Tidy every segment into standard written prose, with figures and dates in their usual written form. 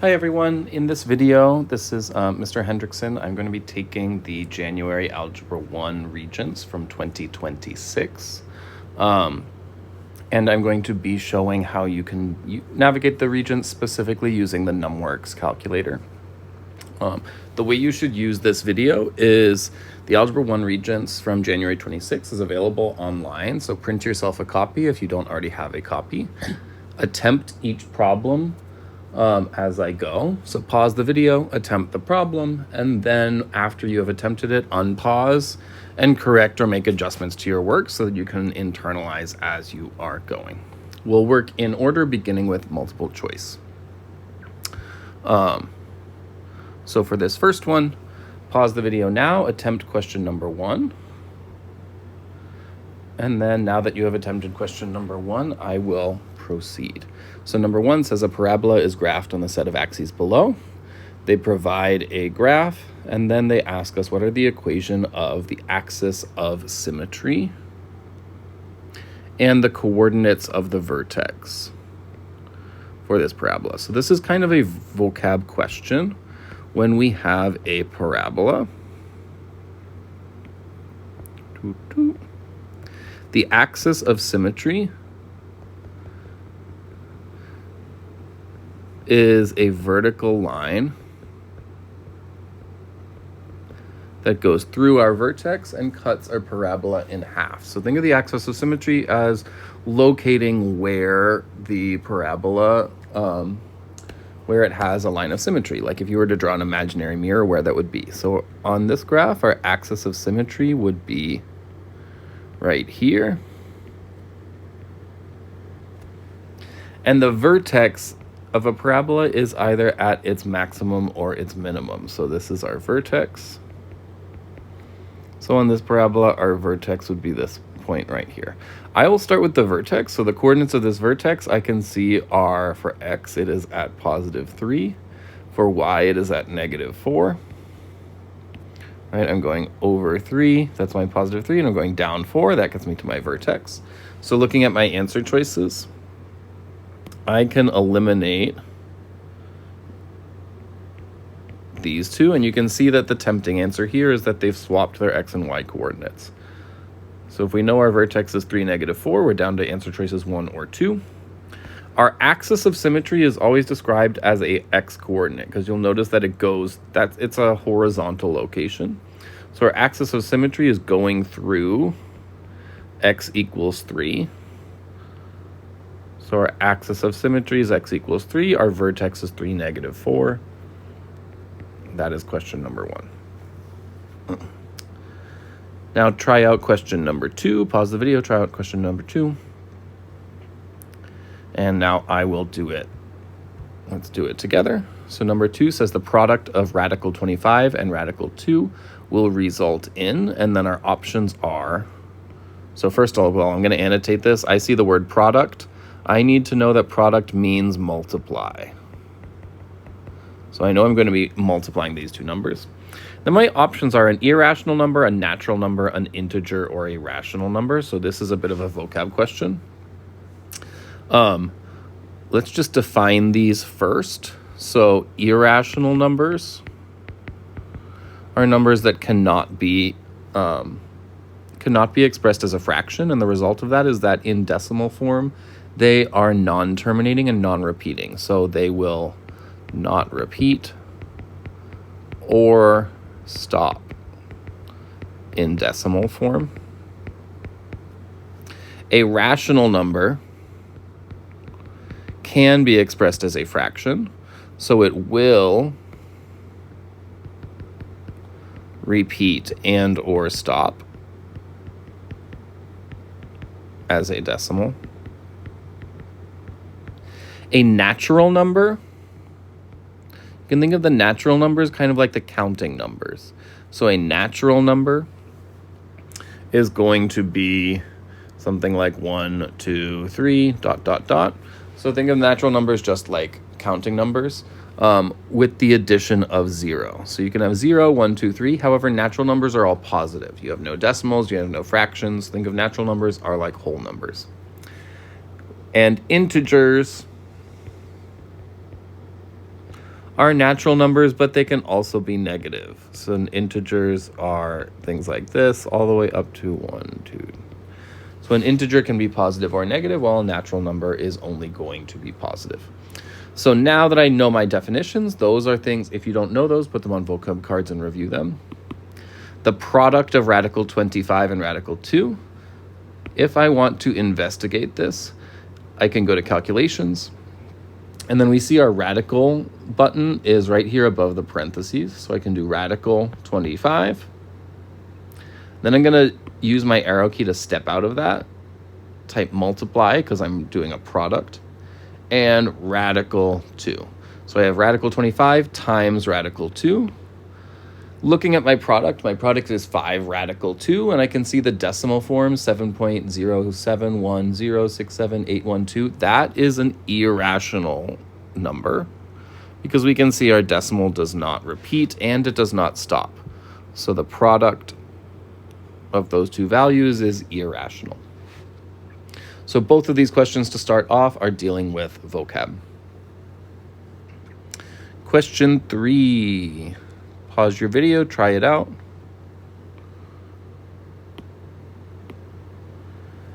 Hi everyone, in this video, this is Mr. Hendrickson. I'm going to be taking the January Algebra 1 Regents from 2026. And I'm going to be showing how you can navigate the Regents specifically using the Numworks Calculator. The way you should use this video is the Algebra 1 Regents from January 26 is available online, so print yourself a copy if you don't already have a copy. Attempt each problem as I go. So pause the video, attempt the problem, and then after you have attempted it, unpause and correct or make adjustments to your work so that you can internalize as you are going. We'll work in order, beginning with multiple choice. So for this first one, pause the video now, attempt question number 1. And then now that you have attempted question number 1, I will proceed. So number 1 says a parabola is graphed on the set of axes below. They provide a graph, and then they ask us what are the equation of the axis of symmetry and the coordinates of the vertex for this parabola. So this is kind of a vocab question. When we have a parabola, the axis of symmetry is a vertical line that goes through our vertex and cuts our parabola in half. So think of the axis of symmetry as locating where the parabola, where it has a line of symmetry. Like if you were to draw an imaginary mirror, where that would be. So on this graph, our axis of symmetry would be right here. And the vertex of a parabola is either at its maximum or its minimum. So this is our vertex. So on this parabola, our vertex would be this point right here. I will start with the vertex. So the coordinates of this vertex I can see are, for x, it is at +3. For y, it is at -4. Right, I'm going over 3, that's my +3, and I'm going down 4, that gets me to my vertex. So looking at my answer choices, I can eliminate these two, and you can see that the tempting answer here is that they've swapped their x and y coordinates. So if we know our vertex is 3, -4, we're down to answer choices 1 or 2. Our axis of symmetry is always described as a x coordinate, because you'll notice that it's a horizontal location. So our axis of symmetry is going through x equals 3. So our axis of symmetry is x equals 3. Our vertex is 3, -4. That is question number 1. Now try out question number 2. Pause the video, try out question number 2. And now I will do it. Let's do it together. So number 2 says the product of radical 25 and radical 2 will result in, and then our options are, so first of all, I'm going to annotate this. I see the word product. I need to know that product means multiply. So I know I'm going to be multiplying these two numbers. Then my options are an irrational number, a natural number, an integer, or a rational number. So this is a bit of a vocab question. Let's just define these first. So irrational numbers are numbers that cannot be expressed as a fraction, and the result of that is that in decimal form, they are non-terminating and non-repeating. So they will not repeat or stop in decimal form. A rational number can be expressed as a fraction, so it will repeat and or stop as a decimal. A natural number, you can think of the natural numbers kind of like the counting numbers. So a natural number is going to be something like 1, 2, 3, ... So think of natural numbers just like counting numbers with the addition of 0. So you can have 0, 1, 2, 3. However, natural numbers are all positive. You have no decimals, you have no fractions. Think of natural numbers are like whole numbers. And integers are natural numbers, but they can also be negative. So integers are things like this, all the way up to 1, 2. So an integer can be positive or negative, while a natural number is only going to be positive. So now that I know my definitions, those are things, if you don't know those, put them on vocab cards and review them. The product of radical 25 and radical 2. If I want to investigate this, I can go to calculations. And then we see our radical button is right here above the parentheses. So I can do radical 25. Then I'm going to use my arrow key to step out of that. Type multiply because I'm doing a product. And radical 2. So I have radical 25 times radical 2. Looking at my product is 5 radical 2, and I can see the decimal form 7.071067812. That is an irrational number because we can see our decimal does not repeat and it does not stop. So the product of those two values is irrational. So both of these questions to start off are dealing with vocab. Question 3. Pause your video, try it out.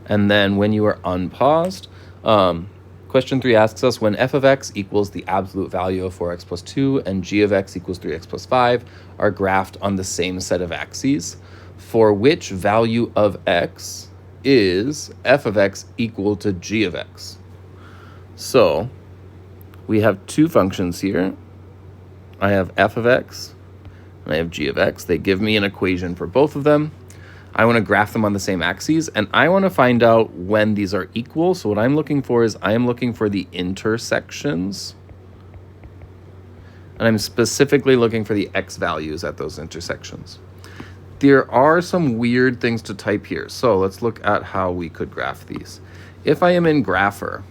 And then when you are unpaused, question 3 asks us when f of x equals the absolute value of 4x plus 2 and g of x equals 3x plus 5 are graphed on the same set of axes, for which value of x is f of x equal to g of x? So we have two functions here. I have f of x and I have g of x. They give me an equation for both of them. I want to graph them on the same axes, and I want to find out when these are equal. So what I'm looking for is I am looking for the intersections, and I'm specifically looking for the x values at those intersections. There are some weird things to type here. So let's look at how we could graph these. If I am in grapher,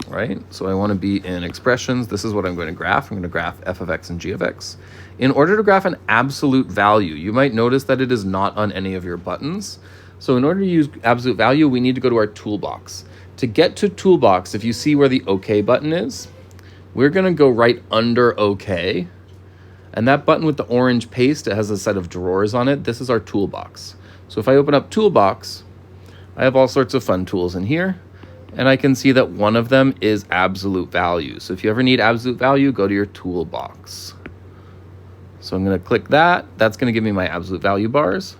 right? So I want to be in expressions. This is what I'm going to graph. I'm going to graph f of x and g of x. In order to graph an absolute value, you might notice that it is not on any of your buttons. So in order to use absolute value, we need to go to our toolbox. To get to toolbox, if you see where the OK button is, we're going to go right under OK. And that button with the orange paste, it has a set of drawers on it. This is our toolbox. So if I open up toolbox, I have all sorts of fun tools in here. And I can see that one of them is absolute value. So if you ever need absolute value, go to your toolbox. So I'm going to click that. That's going to give me my absolute value bars.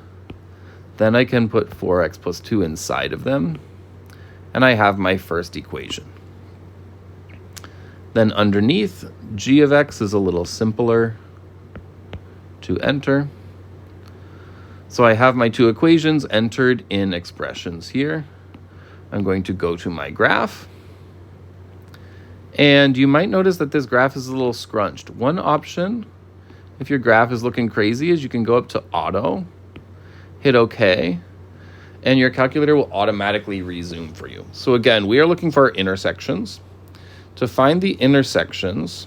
Then I can put 4x plus 2 inside of them. And I have my first equation. Then underneath, g of x is a little simpler to enter. So I have my two equations entered in expressions here. I'm going to go to my graph. And you might notice that this graph is a little scrunched. One option, if your graph is looking crazy, is you can go up to auto, hit OK, and your calculator will automatically resume for you. So again, we are looking for our intersections. To find the intersections,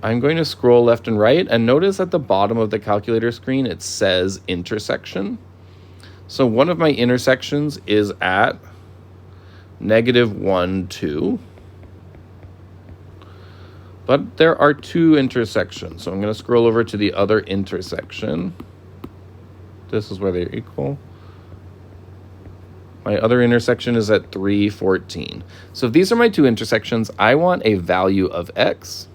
I'm going to scroll left and right, and notice at the bottom of the calculator screen, it says intersection. So one of my intersections is at -1, 2. But there are two intersections. So I'm going to scroll over to the other intersection. This is where they're equal. My other intersection is at 3, 14. So if these are my two intersections, I want a value of x.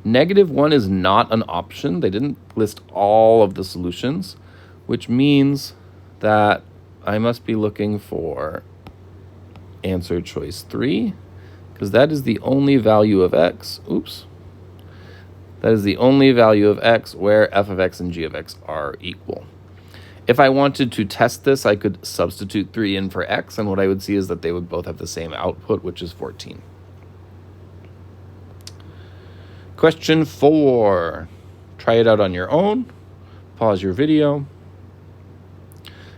-1 is not an option. They didn't list all of the solutions, which means that I must be looking for answer choice 3, because that is the only value of x. Oops. That is the only value of x where f of x and g of x are equal. If I wanted to test this, I could substitute 3 in for x, and what I would see is that they would both have the same output, which is 14. Question 4. Try it out on your own. Pause your video.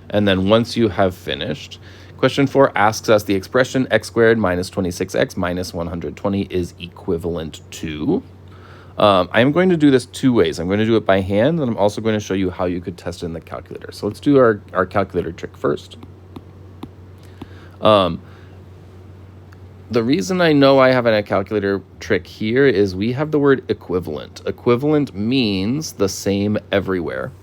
And then once you have finished, question 4 asks us the expression x squared minus 26x minus 120 is equivalent to. I'm going to do this two ways. I'm going to do it by hand, and I'm also going to show you how you could test it in the calculator. So let's do our calculator trick first. The reason I know I have a calculator trick here is we have the word equivalent. Equivalent means the same everywhere.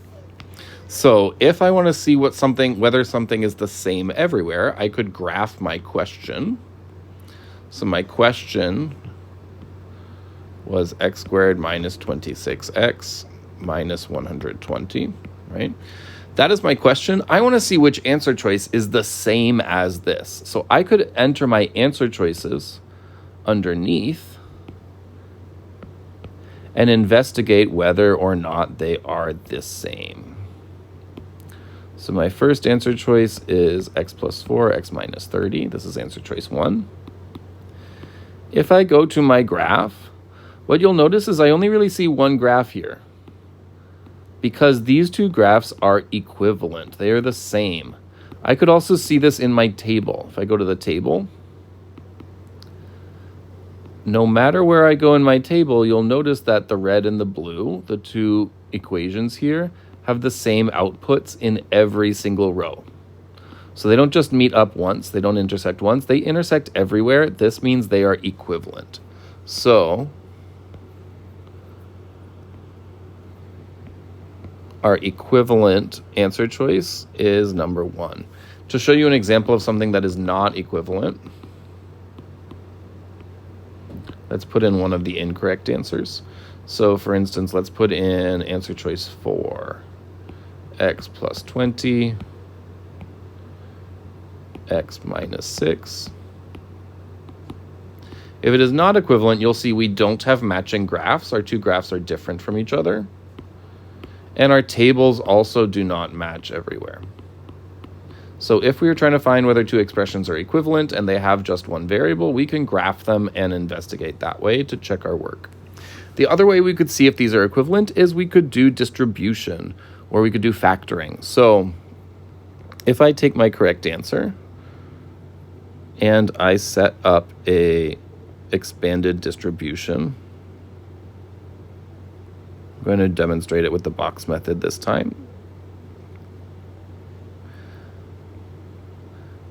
So if I want to see whether something is the same everywhere, I could graph my question. So my question was x squared minus 26x minus 120, right? That is my question. I want to see which answer choice is the same as this. So I could enter my answer choices underneath and investigate whether or not they are the same. So my first answer choice is x plus 4, x minus 30. This is answer choice 1. If I go to my graph, what you'll notice is I only really see one graph here, because these two graphs are equivalent. They are the same. I could also see this in my table. If I go to the table, no matter where I go in my table, you'll notice that the red and the blue, the two equations here, have the same outputs in every single row. So they don't just meet up once, they don't intersect once, they intersect everywhere. This means they are equivalent. So our equivalent answer choice is number 1. To show you an example of something that is not equivalent, let's put in one of the incorrect answers. So for instance, let's put in answer choice 4, x plus 20, x minus 6. If it is not equivalent, you'll see we don't have matching graphs. Our two graphs are different from each other. And our tables also do not match everywhere. So if we are trying to find whether two expressions are equivalent and they have just one variable, we can graph them and investigate that way to check our work. The other way we could see if these are equivalent is we could do distribution, or we could do factoring. So if I take my correct answer and I set up a expanded distribution, I'm going to demonstrate it with the box method this time.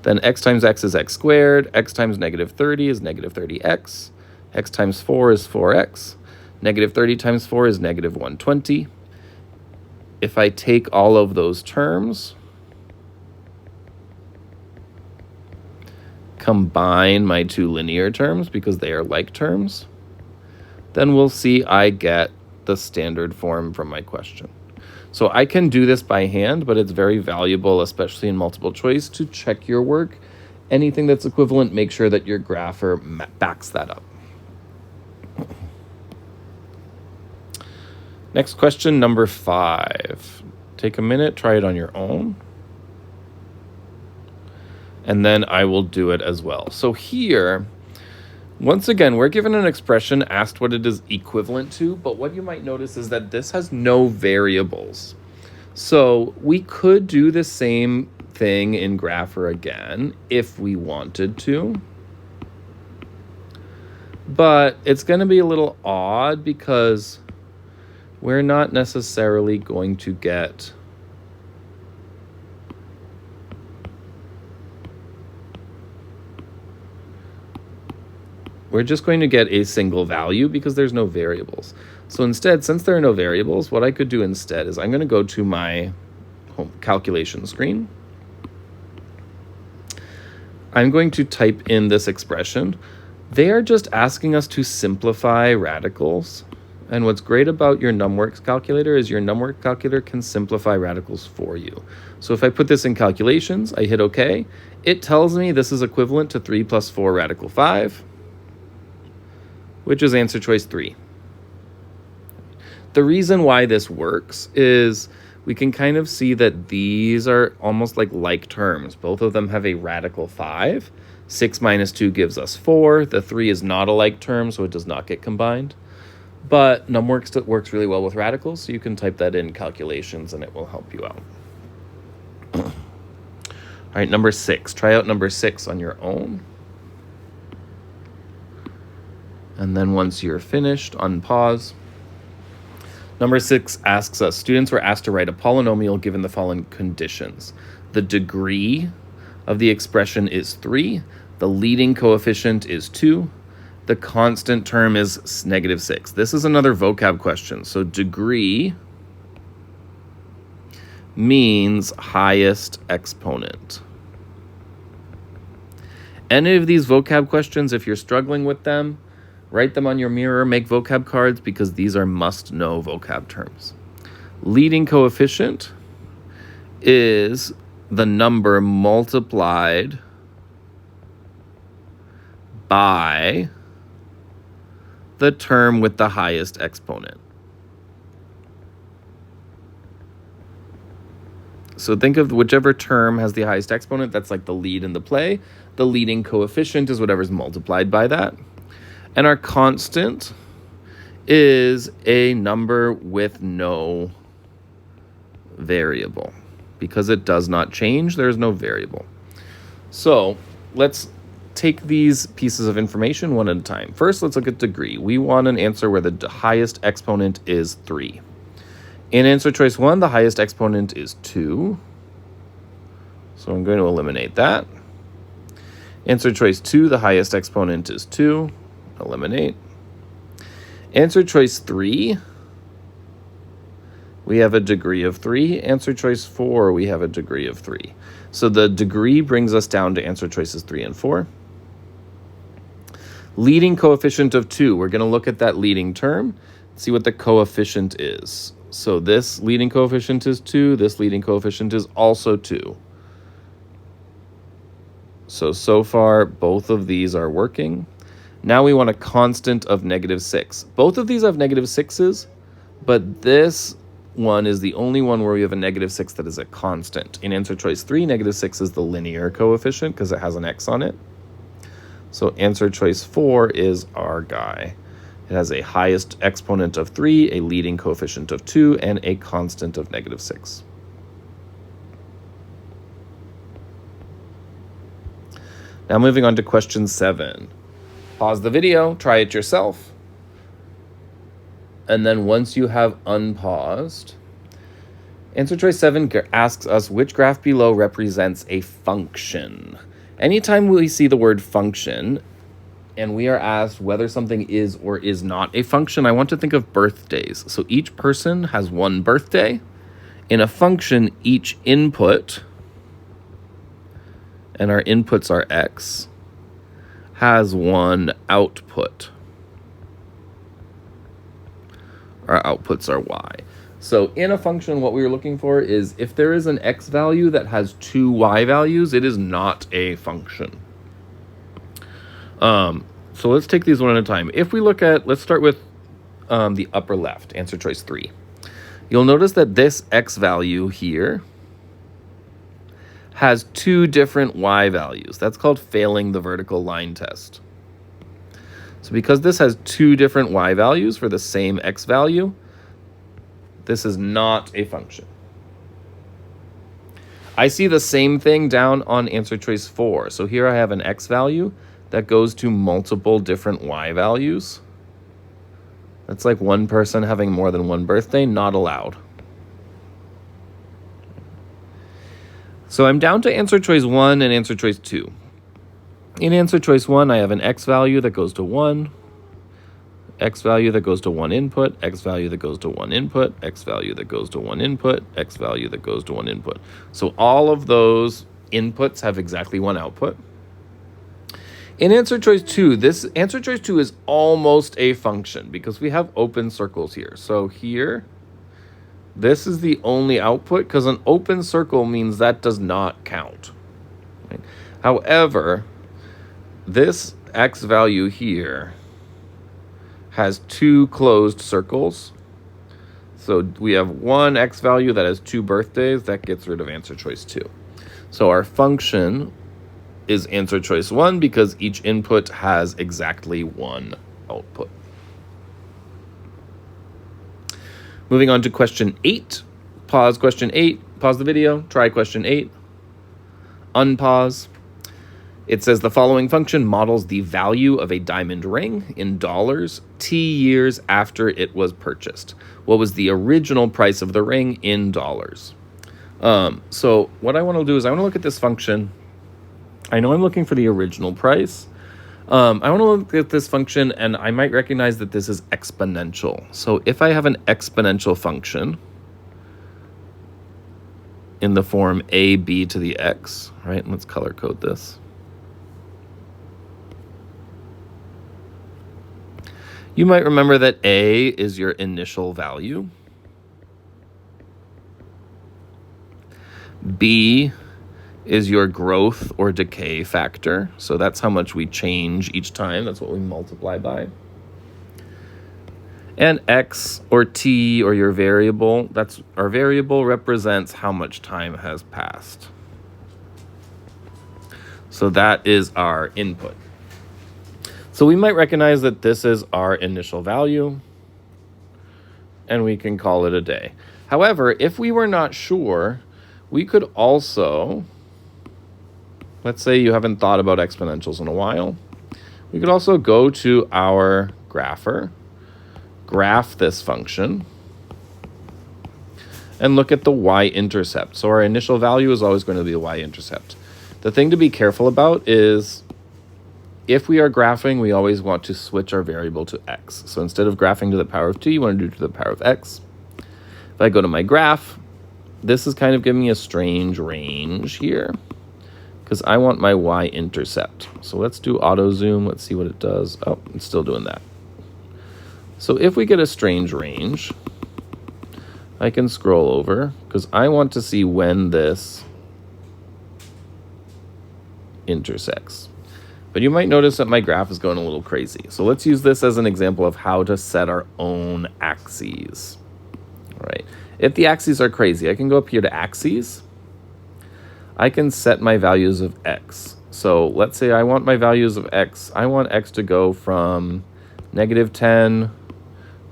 Then x times x is x squared, x times negative 30 is negative 30x, x times 4 is 4x, negative 30 times 4 is negative 120. If I take all of those terms, combine my two linear terms because they are like terms, then we'll see I get the standard form from my question. So I can do this by hand, but it's very valuable, especially in multiple choice, to check your work. Anything that's equivalent, make sure that your grapher backs that up. Next question, number 5. Take a minute, try it on your own. And then I will do it as well. So here, once again, we're given an expression, asked what it is equivalent to, but what you might notice is that this has no variables. So we could do the same thing in Grapher again if we wanted to, but it's going to be a little odd because we're not necessarily going to get we're just going to get a single value because there's no variables. So instead, since there are no variables, what I could do instead is I'm going to go to my home calculation screen. I'm going to type in this expression. They are just asking us to simplify radicals. And what's great about your Numworks calculator is your Numworks calculator can simplify radicals for you. So if I put this in calculations, I hit OK, it tells me this is equivalent to 3 plus 4 radical 5, which is answer choice 3. The reason why this works is we can kind of see that these are almost like terms. Both of them have a radical 5. 6 minus 2 gives us 4. The 3 is not a like term, so it does not get combined. But Numworks works really well with radicals, so you can type that in calculations and it will help you out. All right, number 6. Try out number 6 on your own. And then once you're finished, unpause. Number 6 asks us, students were asked to write a polynomial given the following conditions. The degree of the expression is 3. The leading coefficient is 2. The constant term is -6. This is another vocab question. So degree means highest exponent. Any of these vocab questions, if you're struggling with them, write them on your mirror, make vocab cards, because these are must-know vocab terms. Leading coefficient is the number multiplied by the term with the highest exponent. So think of whichever term has the highest exponent, that's like the lead in the play. The leading coefficient is whatever's multiplied by that. And our constant is a number with no variable. Because it does not change, there's no variable. So let's take these pieces of information one at a time. First, let's look at degree. We want an answer where the highest exponent is 3. In answer choice 1, the highest exponent is 2. So I'm going to eliminate that. Answer choice 2, the highest exponent is 2. Eliminate. Answer choice 3, we have a degree of 3. Answer choice 4, we have a degree of 3. So the degree brings us down to answer choices 3 and 4. Leading coefficient of 2, we're going to look at that leading term, see what the coefficient is. So this leading coefficient is 2, this leading coefficient is also 2. So far, both of these are working. Now we want a constant of -6. Both of these have -6s, but this one is the only one where we have a -6 that is a constant. In answer choice 3, -6 is the linear coefficient because it has an x on it. So answer choice 4 is our guy. It has a highest exponent of 3, a leading coefficient of 2, and a constant of -6. Now moving on to question 7. Pause the video, try it yourself. And then once you have unpaused, answer choice 7 asks us which graph below represents a function. Anytime we see the word function and we are asked whether something is or is not a function, I want to think of birthdays. So each person has one birthday. In a function, each input, and our inputs are x, has one output. Our outputs are y. So in a function, what we were looking for is if there is an x value that has 2 y values, it is not a function. So let's take these one at a time. If we look at, let's start with the upper left, answer choice 3. You'll notice that this x value here has 2 different y values. That's called failing the vertical line test. So because this has 2 different y values for the same x value, this is not a function. I see the same thing down on answer choice 4. So here I have an x value that goes to multiple different y values. That's like one person having more than one birthday, not allowed. So I'm down to answer choice 1 and answer choice 2. In answer choice 1, I have an x value that goes to 1, x value that goes to 1 input, x value that goes to 1 input, x value that goes to 1 input, x value that goes to 1 input. So all of those inputs have exactly one output. In answer choice 2, this answer choice 2 is almost a function because we have open circles here. So here, this is the only output because an open circle means that does not count. Right? However, this x value here has 2 closed circles. So we have one x value that has 2 birthdays. That gets rid of answer choice 2. So our function is answer choice 1 because each input has exactly one output. Moving on to question 8. Pause question 8. Pause the video. Try question 8. Unpause. It says the following function models the value of a diamond ring in dollars t years after it was purchased. What was the original price of the ring in dollars? So what I want to do is I want to look at this function I know I'm looking for the original price. I want to look at this function, and I might recognize that this is exponential. So if I have an exponential function in the form ab to the x, right? Let's color code this. You might remember that a is your initial value. B is your growth or decay factor. So that's how much we change each time. That's what we multiply by. And x or t or your variable, that's our variable represents how much time has passed. So that is our input. So we might recognize that this is our initial value, and we can call it a day. However, if we were not sure, we could also, let's say you haven't thought about exponentials in a while, we could also go to our grapher, graph this function, and look at the y-intercept. So our initial value is always going to be the y-intercept. The thing to be careful about is if we are graphing, we always want to switch our variable to x. So instead of graphing to the power of t, you want to do to the power of x. If I go to my graph, this is kind of giving me a strange range here because I want my y-intercept. So let's do auto zoom. Let's see what it does. Oh, it's still doing that. So if we get a strange range, I can scroll over because I want to see when this intersects. But you might notice that my graph is going a little crazy. So let's use this as an example of how to set our own axes. All right. If the axes are crazy, I can go up here to axes. I can set my values of x. So let's say I want my values of x. I want x to go from -10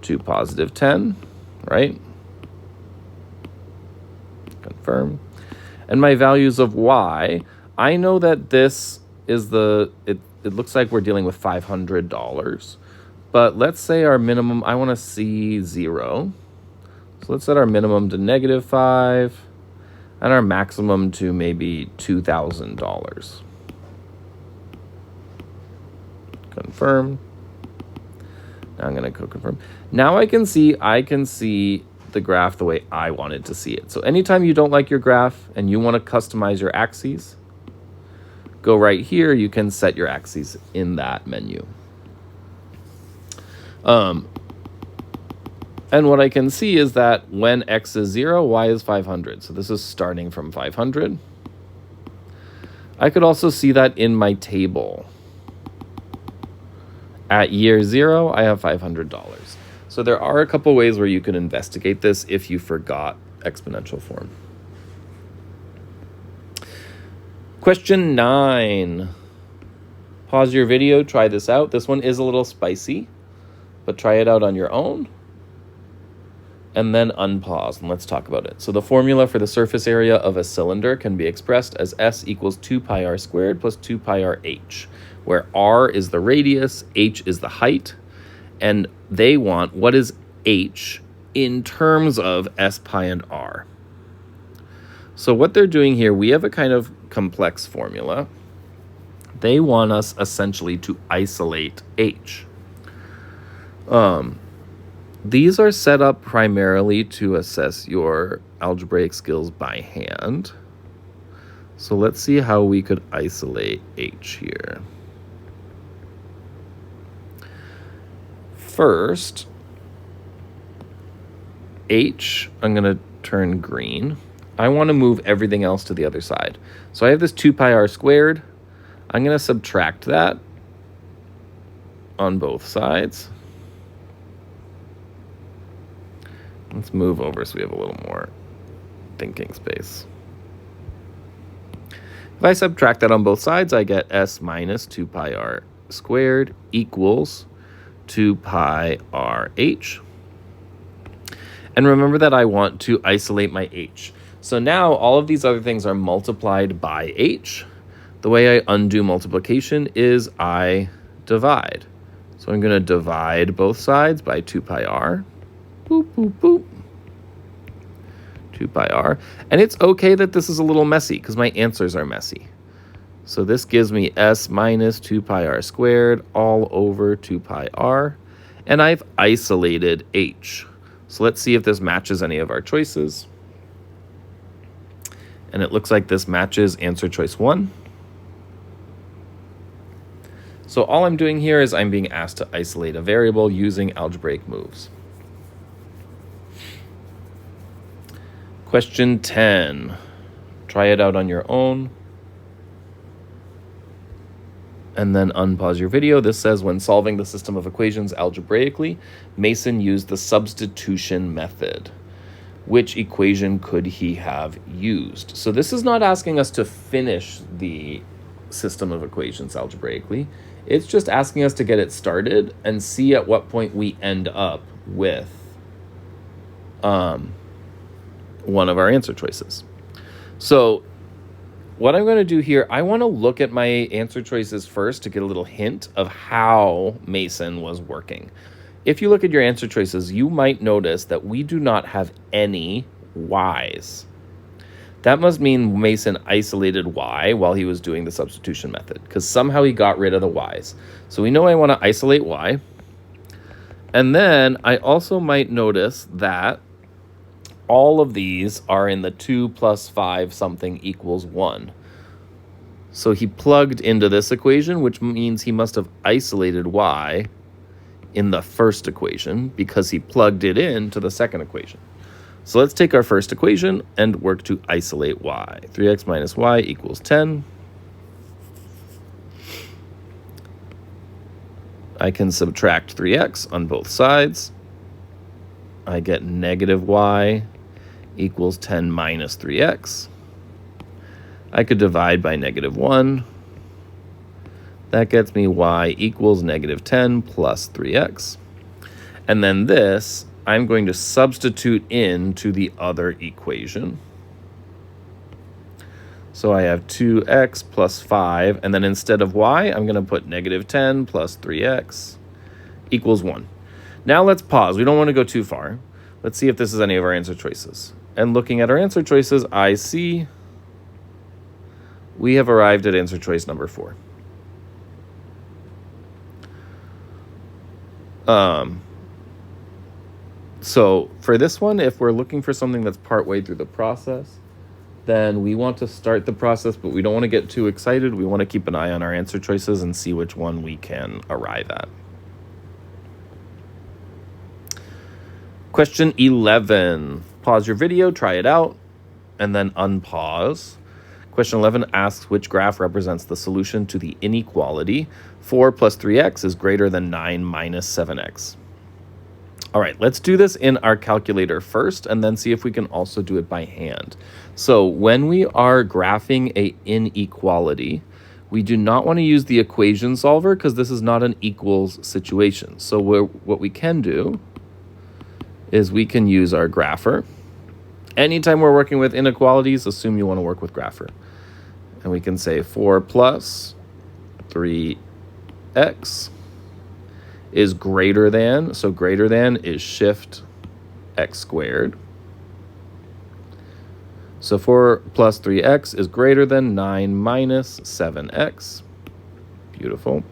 to +10, right? Confirm. And my values of y, I know that this is it looks like we're dealing with $500, but let's say our minimum, I want to see 0. So let's set our minimum to -5 and our maximum to maybe $2,000. Confirm. Now I'm going to go confirm. Now I can see the graph the way I wanted to see it. So anytime you don't like your graph and you want to customize your axes, go right here. You can set your axes in that menu. And what I can see is that when x is 0, y is 500. So this is starting from 500. I could also see that in my table. At year 0, I have $500. So there are a couple ways where you can investigate this if you forgot exponential form. Question 9. Pause your video, try this out. This one is a little spicy, but try it out on your own. And then unpause, and let's talk about it. So the formula for the surface area of a cylinder can be expressed as S equals 2 pi r squared plus 2 pi r h, where r is the radius, h is the height, and they want what is h in terms of S pi and r. So what they're doing here, we have a kind of complex formula. They want us essentially to isolate h. These are set up primarily to assess your algebraic skills by hand. So let's see how we could isolate h here. First, h, I'm going to turn green. I want to move everything else to the other side. So I have this 2 pi r squared. I'm going to subtract that on both sides. Let's move over so we have a little more thinking space. If I subtract that on both sides, I get S minus 2 pi r squared equals 2 pi r h. And remember that I want to isolate my h. So now all of these other things are multiplied by h. The way I undo multiplication is I divide. So I'm going to divide both sides by 2 pi r. Boop, boop, boop. 2 pi r. And it's okay that this is a little messy because my answers are messy. So this gives me s minus 2 pi r squared all over 2 pi r. And I've isolated h. So let's see if this matches any of our choices. And it looks like this matches answer choice 1. So all I'm doing here is I'm being asked to isolate a variable using algebraic moves. Question 10. Try it out on your own. And then unpause your video. This says, when solving the system of equations algebraically, Mason used the substitution method. Which equation could he have used? So this is not asking us to finish the system of equations algebraically. It's just asking us to get it started and see at what point we end up with one of our answer choices. So what I'm going to do here, I want to look at my answer choices first to get a little hint of how Mason was working. If you look at your answer choices, you might notice that we do not have any y's. That must mean Mason isolated y while he was doing the substitution method, because somehow he got rid of the y's. So we know I want to isolate y. And then I also might notice that all of these are in the 2 plus 5 something equals 1. So he plugged into this equation, which means he must have isolated y in the first equation because he plugged it into the second equation. So let's take our first equation and work to isolate y. 3x minus y equals 10. I can subtract 3x on both sides. I get negative y equals 10 minus 3x. I could divide by negative 1. That gets me y equals negative 10 plus 3x. And then this, I'm going to substitute into the other equation. So I have 2x plus 5, and then instead of y, I'm going to put negative 10 plus 3x equals 1. Now let's pause. We don't want to go too far. Let's see if this is any of our answer choices. And looking at our answer choices, I see we have arrived at answer choice number 4. So for this one, if we're looking for something that's partway through the process, then we want to start the process, but we don't want to get too excited. We want to keep an eye on our answer choices and see which one we can arrive at. Question 11. Pause your video, try it out, and then unpause. Question 11 asks which graph represents the solution to the inequality 4 plus 3x is greater than 9 minus 7x. All right, let's do this in our calculator first and then see if we can also do it by hand. So when we are graphing an inequality, we do not want to use the equation solver because this is not an equals situation. So what we can do is we can use our grapher. Anytime we're working with inequalities, assume you want to work with grapher. And we can say 4 plus 3x is greater than, so greater than is shift x squared. So 4 plus 3x is greater than 9 minus 7x. Beautiful.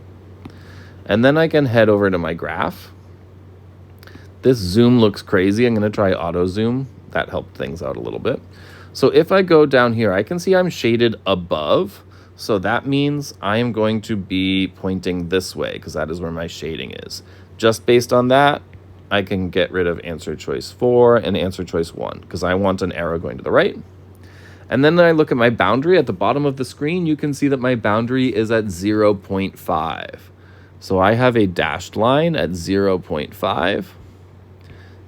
And then I can head over to my graph. This zoom looks crazy. I'm going to try auto zoom. That helped things out a little bit. So if I go down here, I can see I'm shaded above. So that means I am going to be pointing this way because that is where my shading is. Just based on that, I can get rid of answer choice 4 and answer choice 1 because I want an arrow going to the right. And then when I look at my boundary at the bottom of the screen, you can see that my boundary is at 0.5. So I have a dashed line at 0.5.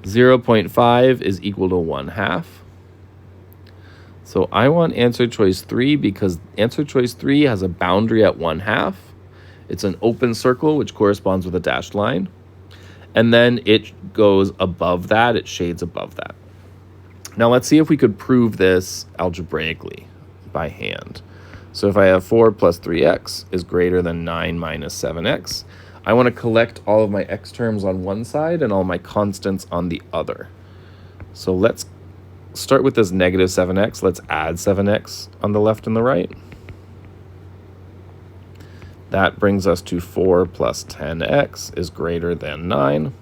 0.5 is equal to 1/2. So I want answer choice 3 because answer choice 3 has a boundary at 1/2. It's an open circle, which corresponds with a dashed line. And then it goes above that, it shades above that. Now let's see if we could prove this algebraically by hand. So if I have 4 plus 3x is greater than 9 minus 7x, I want to collect all of my x terms on one side and all my constants on the other. So let's start with this negative 7x. Let's add 7x on the left and the right. That brings us to 4 plus 10x is greater than 9.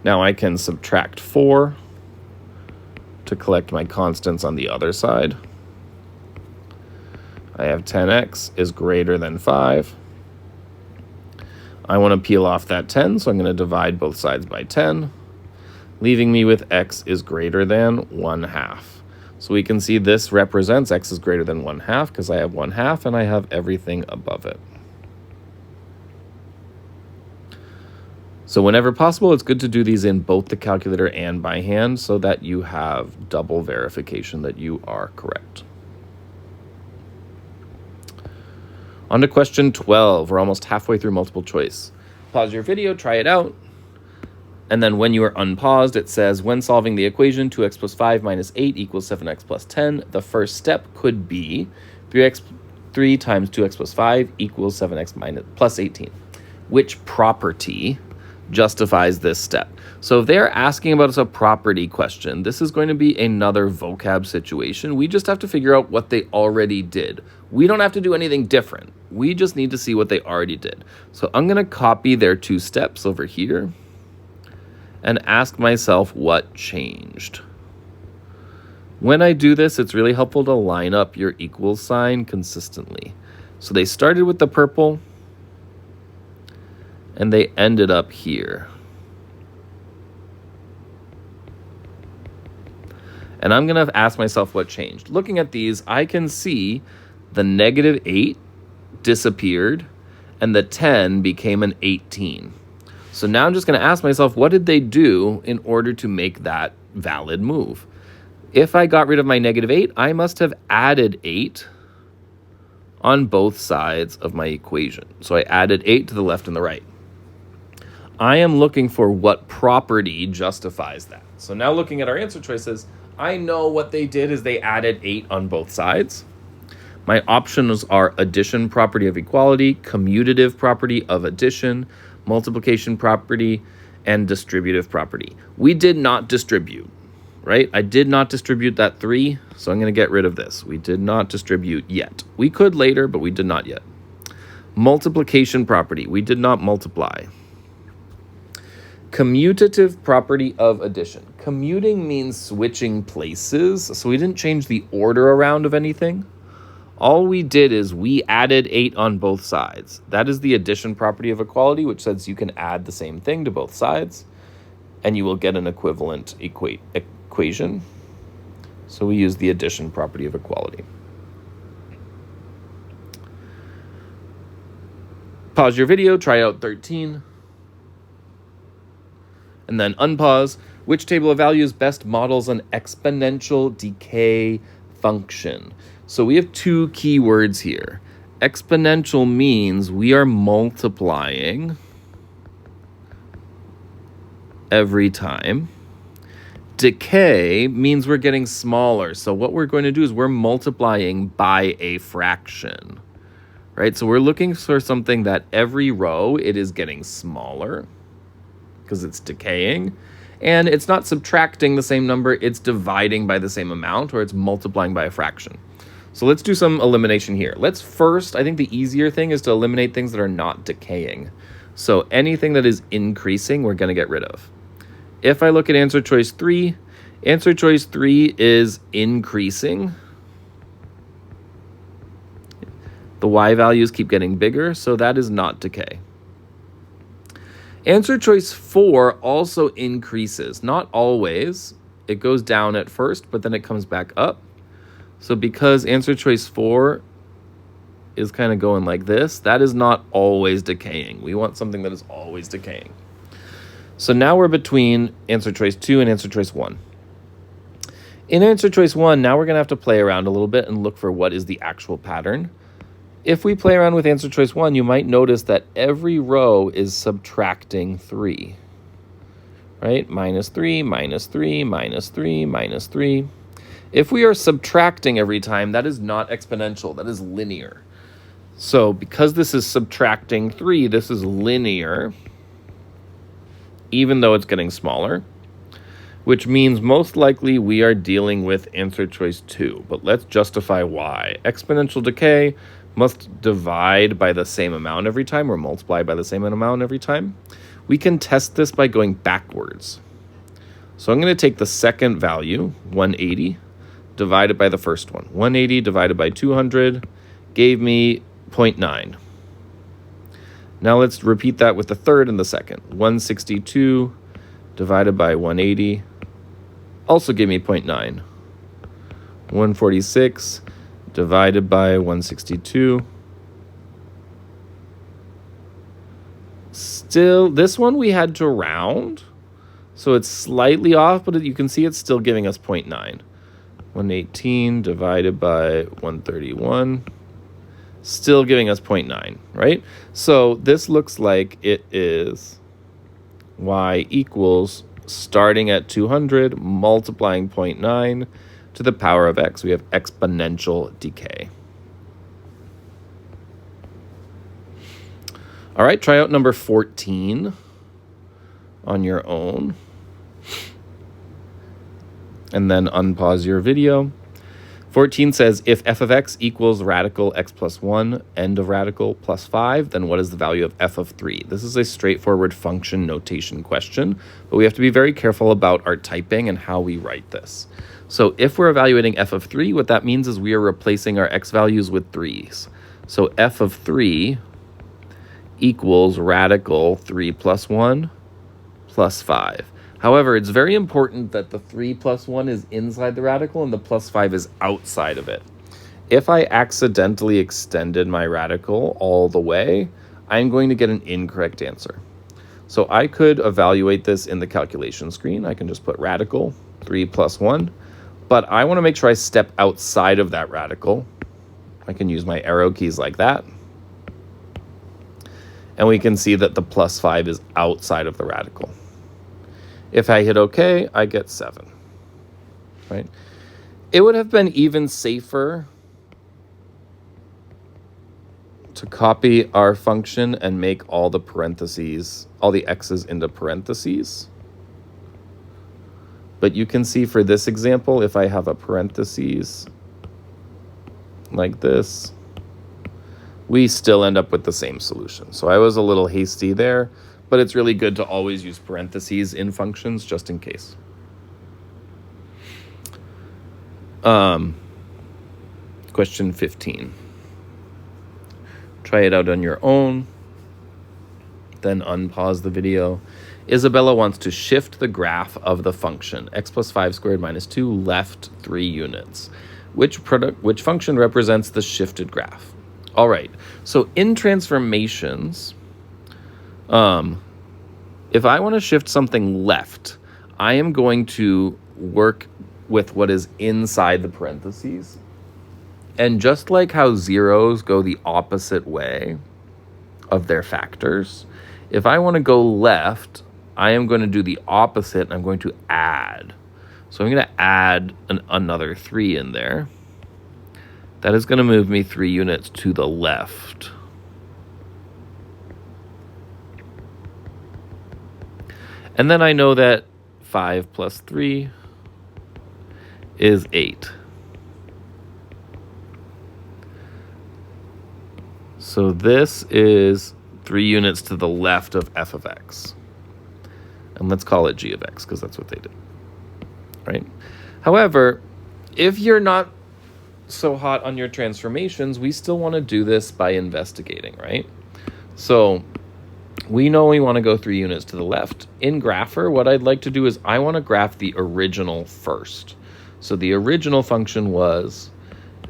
Now I can subtract 4 to collect my constants on the other side. I have 10x is greater than 5. I want to peel off that 10, so I'm going to divide both sides by 10, leaving me with x is greater than 1/2. So we can see this represents x is greater than 1/2 because I have 1/2 and I have everything above it. So whenever possible, it's good to do these in both the calculator and by hand so that you have double verification that you are correct. On to question 12. We're almost halfway through multiple choice. Pause your video, try it out. And then when you are unpaused, it says, when solving the equation 2x plus 5 minus 8 equals 7x plus 10, the first step could be 3 times 2x plus 5 equals 7x plus 18. Which property justifies this step? So if they're asking about a property question, this is going to be another vocab situation. We just have to figure out what they already did. We don't have to do anything different. We just need to see what they already did. So I'm going to copy their 2 steps over here and ask myself what changed. When I do this, it's really helpful to line up your equals sign consistently. So they started with the purple and they ended up here. And I'm going to ask myself what changed. Looking at these, I can see the -8 disappeared and the 10 became an 18. So now I'm just going to ask myself, what did they do in order to make that valid move? If I got rid of my -8, I must have added 8 on both sides of my equation. So I added 8 to the left and the right. I am looking for what property justifies that. So now looking at our answer choices, I know what they did is they added 8 on both sides. My options are addition property of equality, commutative property of addition, multiplication property, and distributive property. We did not distribute, right? I did not distribute that 3, so I'm going to get rid of this. We did not distribute yet. We could later, but we did not yet. Multiplication property, we did not multiply. Commutative property of addition. Commuting means switching places, so we didn't change the order around of anything. All we did is we added 8 on both sides. That is the addition property of equality, which says you can add the same thing to both sides, and you will get an equivalent equation. So we use the addition property of equality. Pause your video, try out 13. And then unpause. Which table of values best models an exponential decay function? So we have 2 keywords here. Exponential means we are multiplying every time. Decay means we're getting smaller. So what we're going to do is we're multiplying by a fraction, right? So we're looking for something that every row it is getting smaller because it's decaying. And it's not subtracting the same number, it's dividing by the same amount, or it's multiplying by a fraction. So let's do some elimination here. Let's first, I think the easier thing is to eliminate things that are not decaying. So anything that is increasing, we're going to get rid of. If I look at answer choice 3 is increasing. The y values keep getting bigger, so that is not decay. Answer choice 4 also increases. Not always. It goes down at first, but then it comes back up. So because answer choice 4 is kind of going like this, that is not always decaying. We want something that is always decaying. So now we're between answer choice 2 and answer choice 1. In answer choice 1, now we're going to have to play around a little bit and look for what is the actual pattern. If we play around with answer choice 1, you might notice that every row is subtracting 3, right? Minus 3, minus 3, minus 3, minus 3. If we are subtracting every time, that is not exponential, that is linear. So because this is subtracting 3, this is linear, even though it's getting smaller, which means most likely we are dealing with answer choice 2. But let's justify why. Exponential decay must divide by the same amount every time or multiply by the same amount every time, we can test this by going backwards. So I'm going to take the second value, 180, divided by the first one. 180 divided by 200 gave me 0.9. Now let's repeat that with the third and the second. 162 divided by 180 also gave me 0.9. 146 divided by 162. Still, this one we had to round, so it's slightly off, but you can see it's still giving us 0.9. 118 divided by 131, still giving us 0.9, right? So this looks like it is y equals, starting at 200, multiplying 0.9 to the power of x. We have exponential decay. All right, try out number 14 on your own. And then unpause your video. 14 says, if f of x equals radical x plus 1, end of radical plus 5, then what is the value of f of 3? This is a straightforward function notation question, but we have to be very careful about our typing and how we write this. So if we're evaluating f of 3, what that means is we are replacing our x values with 3's. So f of 3 equals radical 3 plus 1 plus 5. However, it's very important that the 3 plus 1 is inside the radical and the plus 5 is outside of it. If I accidentally extended my radical all the way, I'm going to get an incorrect answer. So I could evaluate this in the calculation screen. I can just put radical 3 plus 1, but I want to make sure I step outside of that radical. I can use my arrow keys like that. And we can see that the plus 5 is outside of the radical. If I hit OK, I get 7, right? It would have been even safer to copy our function and make all the parentheses, all the x's into parentheses. But you can see for this example, if I have a parentheses like this, we still end up with the same solution. So I was a little hasty there, but it's really good to always use parentheses in functions just in case. Question 15. Try it out on your own, then unpause the video. Isabella wants to shift the graph of the function x plus 5 squared minus 2 left 3 units. Which function represents the shifted graph? All right, so in transformations, if I want to shift something left, I am going to work with what is inside the parentheses. And just like how zeros go the opposite way of their factors, if I want to go left, I am going to do the opposite. I'm going to add. So I'm going to add another 3 in there. That is going to move me 3 units to the left. And then I know that 5 plus 3 is 8. So this is 3 units to the left of f of x. And let's call it g of x, because that's what they did, right? However, if you're not so hot on your transformations, we still want to do this by investigating, right? So we know we want to go 3 units to the left. In Grapher, what I'd like to do is I want to graph the original first. So the original function was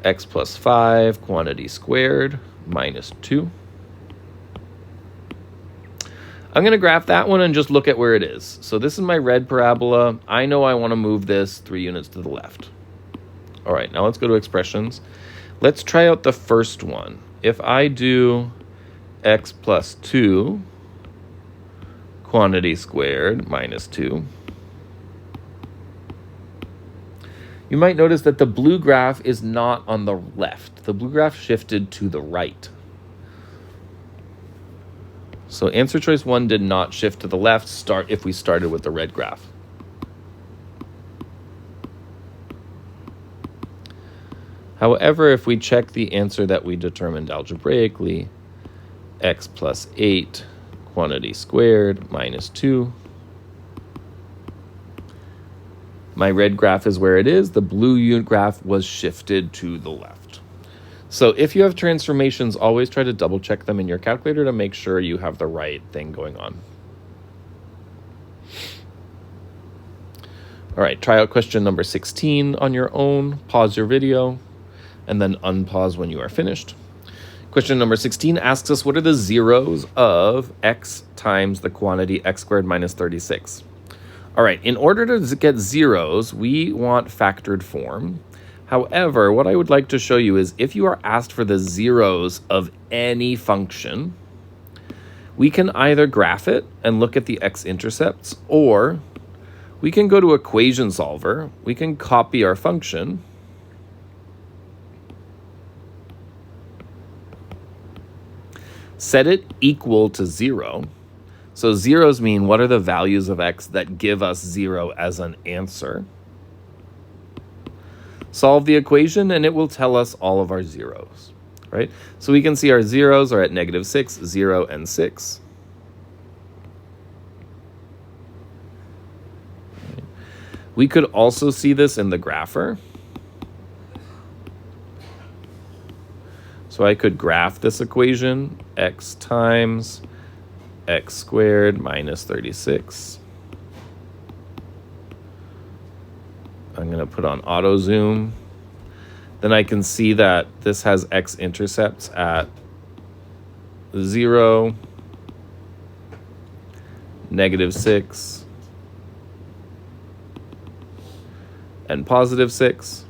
x plus 5 quantity squared minus 2. I'm going to graph that one and just look at where it is. So this is my red parabola. I know I want to move this 3 units to the left. All right, now let's go to expressions. Let's try out the first one. If I do x plus 2 quantity squared minus 2, you might notice that the blue graph is not on the left. The blue graph shifted to the right. So answer choice 1 did not shift to the left if we started with the red graph. However, if we check the answer that we determined algebraically, x plus 8 quantity squared minus 2, my red graph is where it is. The blue unit graph was shifted to the left. So if you have transformations, always try to double check them in your calculator to make sure you have the right thing going on. All right, try out question number 16 on your own. Pause your video and then unpause when you are finished. Question number 16 asks us, what are the zeros of x times the quantity x squared minus 36? All right, in order to get zeros, we want factored form. However, what I would like to show you is if you are asked for the zeros of any function, we can either graph it and look at the x-intercepts, or we can go to equation solver, we can copy our function, set it equal to 0. So zeros mean what are the values of x that give us 0 as an answer. Solve the equation and it will tell us all of our zeros, right? So we can see our zeros are at -6, 0, and 6. We could also see this in the grapher. So I could graph this equation, x times x squared minus 36. I'm going to put on auto zoom. Then I can see that this has x-intercepts at 0, -6, and +6.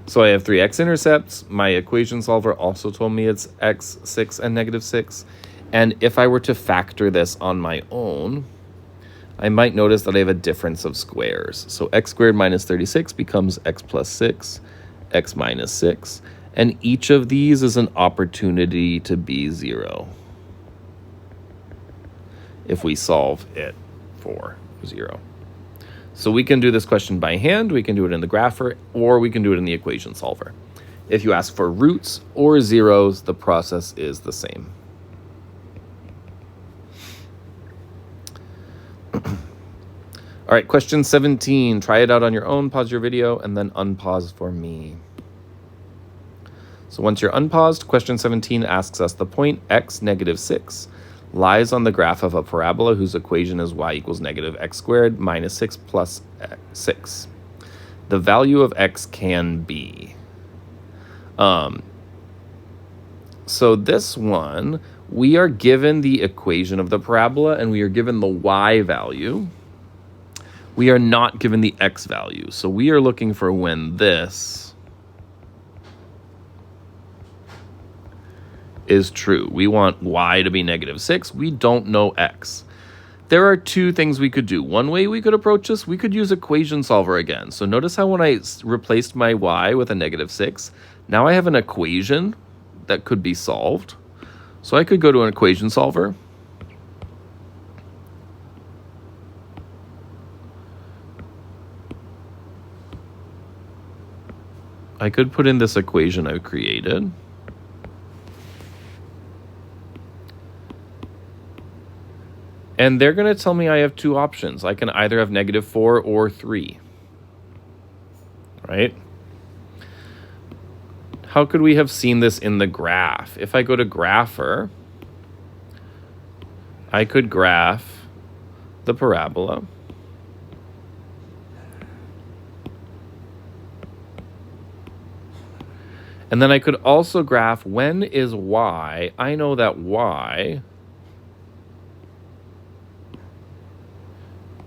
So I have 3 x-intercepts. My equation solver also told me it's x, 6, and -6. And if I were to factor this on my own, I might notice that I have a difference of squares. So x squared minus 36 becomes x plus 6, x minus 6. And each of these is an opportunity to be 0 if we solve it for 0. So we can do this question by hand, we can do it in the grapher, or we can do it in the equation solver. If you ask for roots or zeros, the process is the same. All right, question 17. Try it out on your own, pause your video, and then unpause for me. So once you're unpaused, question 17 asks us the point x, -6, lies on the graph of a parabola whose equation is y equals -x squared minus 6 plus 6. The value of x can be. So this one, we are given the equation of the parabola and we are given the y value. We are not given the x value. So we are looking for when this is true. We want y to be -6. We don't know x. There are two things we could do. One way we could approach this, we could use equation solver again. So notice how when I replaced my y with a -6, now I have an equation that could be solved. So I could go to an equation solver. I could put in this equation I've created. And they're going to tell me I have two options. I can either have -4 or 3. Right? How could we have seen this in the graph? If I go to grapher, I could graph the parabola. And then I could also graph when is y. I know that y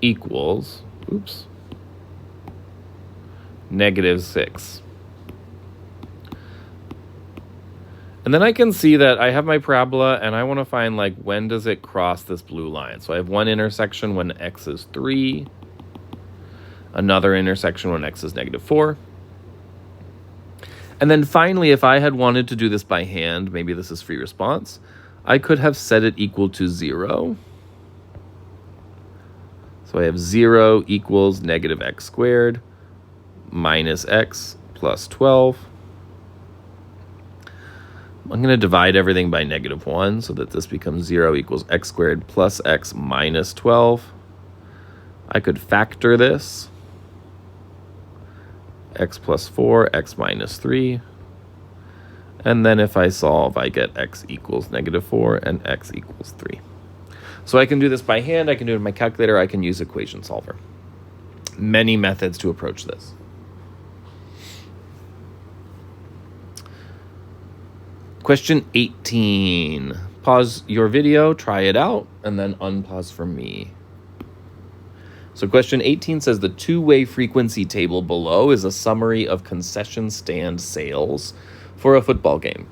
equals, -6. And then I can see that I have my parabola and I want to find like when does it cross this blue line. So I have one intersection when x is 3, another intersection when x is -4. And then finally, if I had wanted to do this by hand, maybe this is free response, I could have set it equal to 0. So I have 0 equals -x squared minus x plus 12. I'm going to divide everything by -1 so that this becomes 0 equals x squared plus x minus 12. I could factor this. X plus 4, x minus 3. And then if I solve, I get x equals -4 and x equals 3. So I can do this by hand, I can do it in my calculator, I can use equation solver. Many methods to approach this. Question 18. Pause your video, try it out, and then unpause for me. So question 18 says the two-way frequency table below is a summary of concession stand sales for a football game.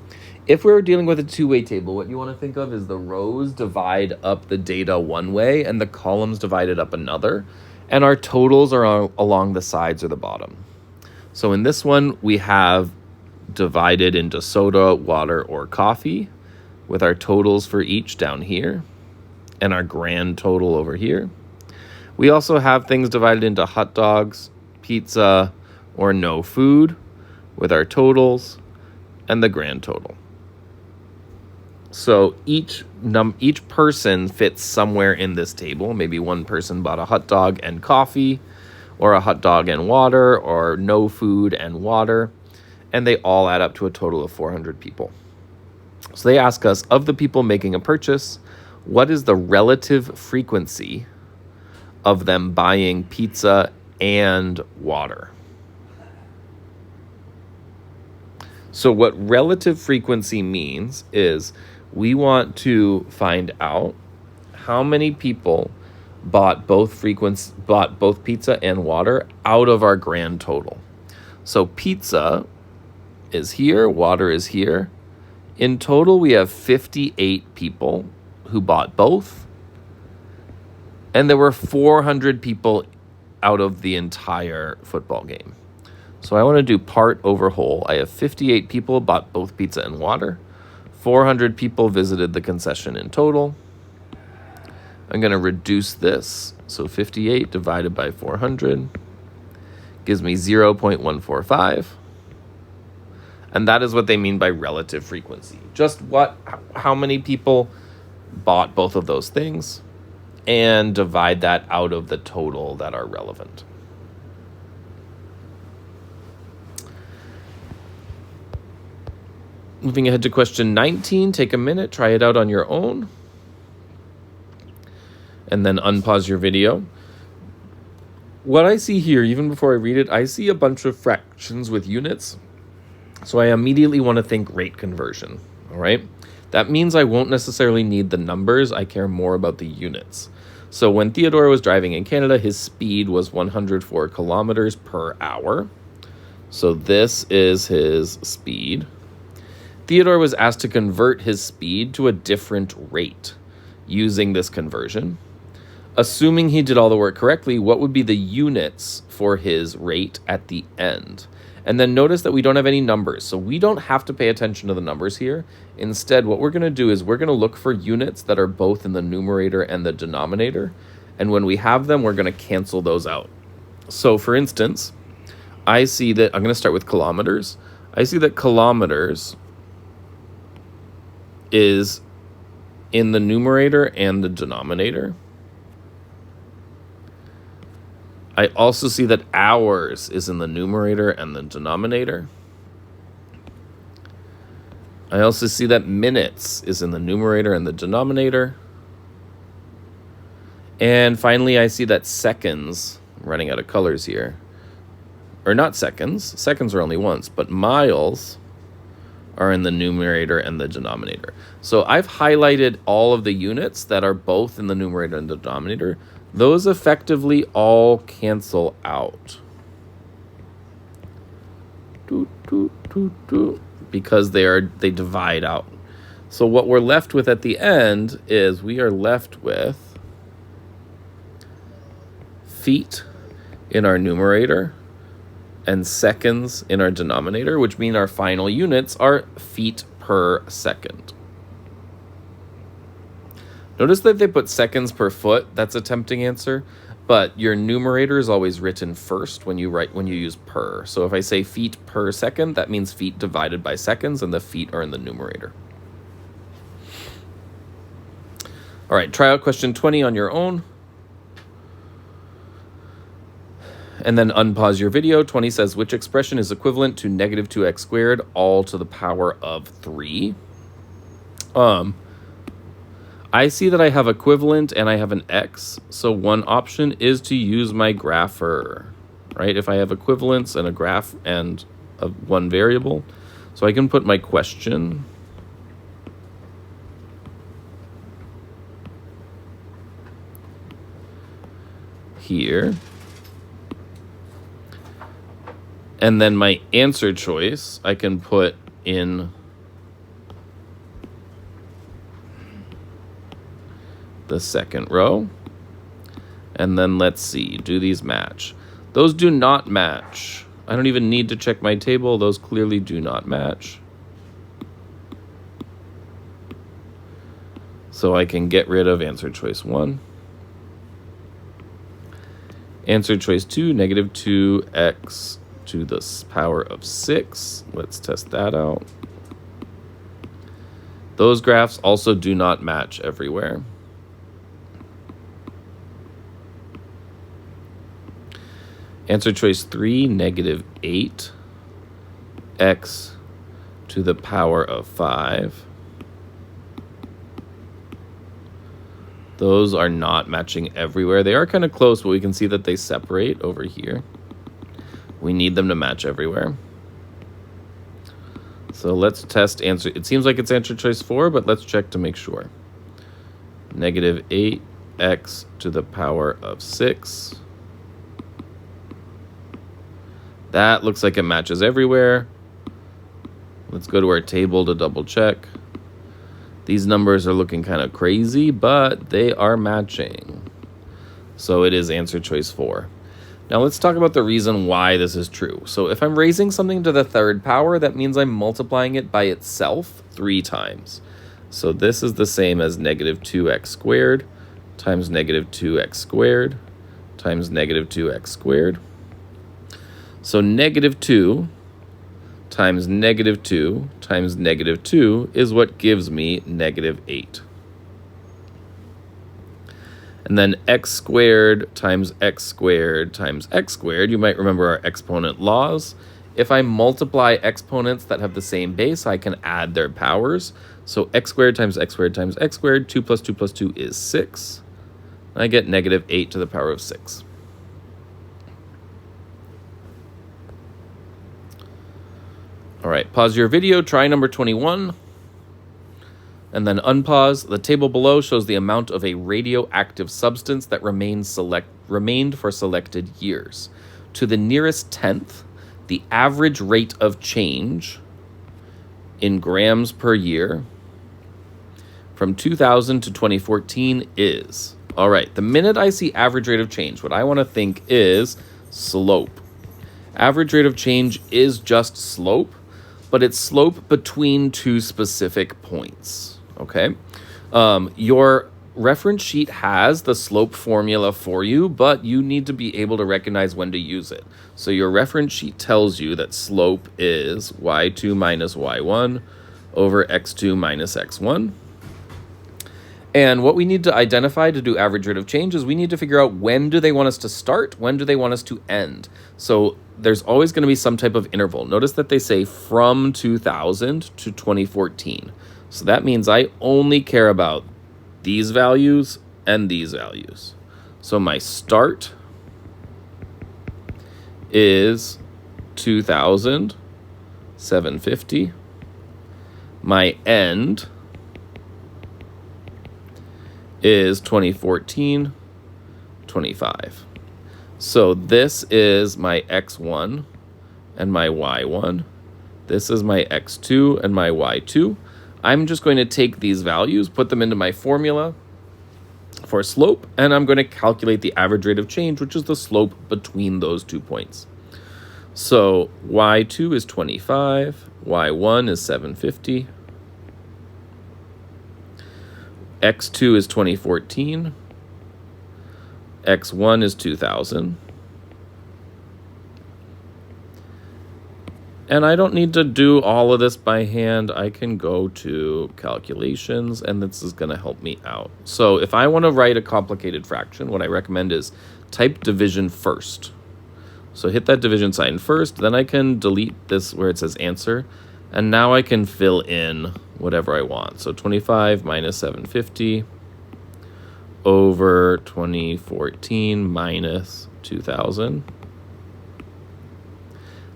If we're dealing with a two-way table, what you want to think of is the rows divide up the data one way and the columns divided up another, and our totals are along the sides or the bottom. So in this one, we have divided into soda, water, or coffee, with our totals for each down here and our grand total over here. We also have things divided into hot dogs, pizza, or no food, with our totals and the grand total. So each person fits somewhere in this table. Maybe one person bought a hot dog and coffee, or a hot dog and water, or no food and water, and they all add up to a total of 400 people. So they ask us, of the people making a purchase, what is the relative frequency of them buying pizza and water? So what relative frequency means is we want to find out how many people bought both pizza and water out of our grand total. So pizza is here, water is here. In total, we have 58 people who bought both, and there were 400 people out of the entire football game. So I want to do part over whole. I have 58 people bought both pizza and water. 400 people visited the concession in total. I'm going to reduce this. So 58 divided by 400 gives me 0.145. And that is what they mean by relative frequency. Just how many people bought both of those things, and divide that out of the total that are relevant. Moving ahead to question 19, take a minute, try it out on your own, and then unpause your video. What I see here, even before I read it, I see a bunch of fractions with units. So I immediately want to think rate conversion, all right? That means I won't necessarily need the numbers. I care more about the units. So when Theodore was driving in Canada, his speed was 104 kilometers per hour. So this is his speed. Theodore was asked to convert his speed to a different rate using this conversion. Assuming he did all the work correctly, what would be the units for his rate at the end? And then notice that we don't have any numbers, so we don't have to pay attention to the numbers here. Instead, what we're going to do is we're going to look for units that are both in the numerator and the denominator. And when we have them, we're going to cancel those out. So for instance, I see that, I'm going to start with kilometers. I see that kilometers is in the numerator and the denominator. I also see that hours is in the numerator and the denominator. I also see that minutes is in the numerator and the denominator. And finally, I see that seconds, I'm running out of colors here, or not seconds, seconds are only once, but miles are in the numerator and the denominator. So I've highlighted all of the units that are both in the numerator and the denominator. Those effectively all cancel out because they divide out. So what we're left with at the end is we are left with feet in our numerator and seconds in our denominator, which mean our final units are feet per second. Notice that they put seconds per foot. That's a tempting answer. but your numerator is always written first when you use per. So if I say feet per second, that means feet divided by seconds, and the feet are in the numerator. All right, try out question 20 on your own. And then unpause your video. 20 says, which expression is equivalent to negative 2x squared all to the power of 3? I see that I have equivalent and I have an x. So one option is to use my grapher, right? If I have equivalence and a graph and one variable. So I can put my question here. And then my answer choice, I can put in the second row. And then let's see, do these match? Those do not match. I don't even need to check my table. Those clearly do not match. So I can get rid of answer choice 1. Answer choice 2, negative 2x to the power of 6. Let's test that out. Those graphs also do not match everywhere. Answer choice 3, negative 8x to the power of 5. Those are not matching everywhere. They are kind of close, but we can see that they separate over here. We need them to match everywhere. So let's test answer. It seems like it's answer choice 4, but let's check to make sure. Negative 8x to the power of 6. That looks like it matches everywhere. Let's go to our table to double check. These numbers are looking kind of crazy, but they are matching. So it is answer choice 4. Now let's talk about the reason why this is true. So if I'm raising something to the third power, that means I'm multiplying it by itself 3 times. So this is the same as negative 2x squared times negative 2x squared times negative 2x squared. So negative 2 times negative 2 times negative 2 is what gives me negative 8. And then x squared times x squared times x squared, you might remember our exponent laws. If I multiply exponents that have the same base, I can add their powers. So x squared times x squared times x squared, 2 plus 2 plus 2 is 6. And I get negative 8 to the power of 6. All right, pause your video, try number 21, and then unpause. The table below shows the amount of a radioactive substance that remained for selected years. To the nearest tenth, the average rate of change in grams per year from 2000 to 2014 is. All right, the minute I see average rate of change, what I want to think is slope. Average rate of change is just slope, but it's slope between 2 specific points, okay? Your reference sheet has the slope formula for you, but you need to be able to recognize when to use it. So your reference sheet tells you that slope is y2 minus y1 over x2 minus x1. And what we need to identify to do average rate of change is we need to figure out when do they want us to start, when do they want us to end. So there's always going to be some type of interval. Notice that they say from 2000 to 2014. So that means I only care about these values and these values. So my start is 2000, 750. My end is 2014, 25. So this is my x1 and my y1. This is my x2 and my y2. I'm just going to take these values, put them into my formula for slope, and I'm going to calculate the average rate of change, which is the slope between those 2 points. So y2 is 25, y1 is 750, x2 is 2014, x1 is 2,000. And I don't need to do all of this by hand. I can go to calculations, and this is going to help me out. So if I want to write a complicated fraction, what I recommend is type division first. So hit that division sign first, then I can delete this where it says answer, and now I can fill in whatever I want. So 25 minus 750 over 2014 minus 2,000.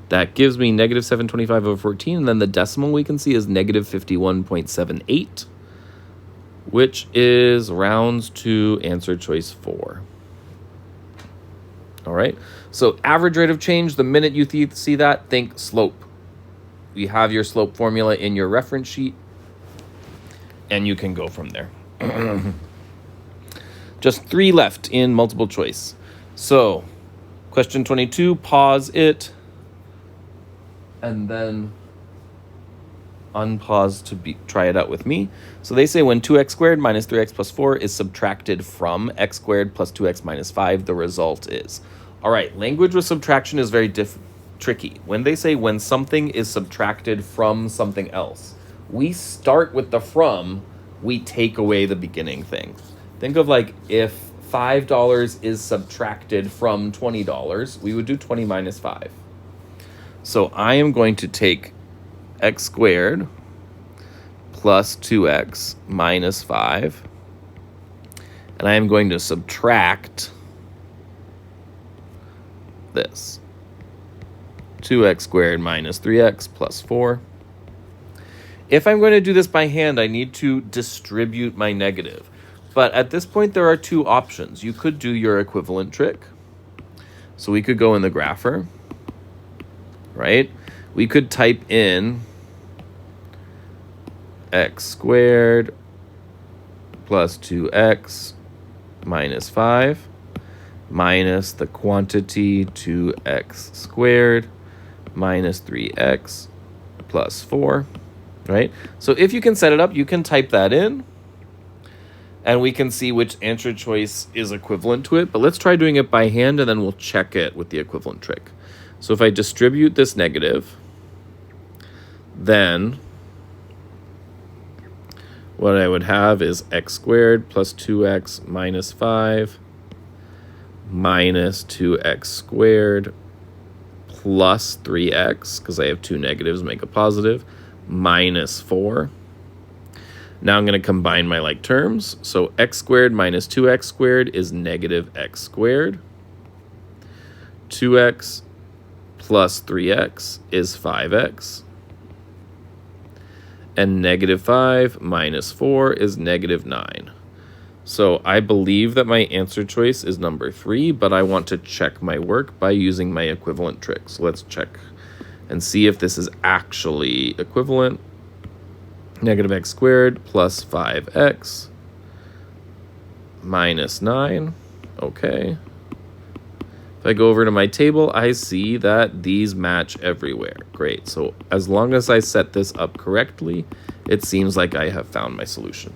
That gives me negative 725 over 14, and then the decimal we can see is negative 51.78, which is rounds to answer choice 4. All right, so average rate of change, the minute you see that, think slope. You have your slope formula in your reference sheet, and you can go from there. Just 3 left in multiple choice. So question 22, pause it, and then unpause to try it out with me. So they say when 2x squared minus 3x plus 4 is subtracted from x squared plus 2x minus 5, the result is. All right, language with subtraction is very tricky. When they say when something is subtracted from something else, we start with the from, we take away the beginning thing. Think of like if $5 is subtracted from $20, we would do 20 minus 5. So I am going to take x squared plus 2x minus 5, and I am going to subtract this. 2x squared minus 3x plus 4. If I'm going to do this by hand, I need to distribute my negative. But at this point, there are 2 options. You could do your equivalent trick. So we could go in the grapher, right? We could type in x squared plus 2x minus 5 minus the quantity 2x squared minus 3x plus 4, right? So if you can set it up, you can type that in, and we can see which answer choice is equivalent to it. But let's try doing it by hand, and then we'll check it with the equivalent trick. So if I distribute this negative, then what I would have is x squared plus 2x minus 5 minus 2x squared plus 3x, because I have 2 negatives, make a positive, minus 4. Now I'm going to combine my like terms. So x squared minus 2x squared is negative x squared. 2x plus 3x is 5x. And negative 5 minus 4 is negative 9. So I believe that my answer choice is number 3, but I want to check my work by using my equivalent trick. So let's check and see if this is actually equivalent. Negative x squared plus 5x minus 9. Okay. If I go over to my table, I see that these match everywhere. Great. So as long as I set this up correctly, it seems like I have found my solution.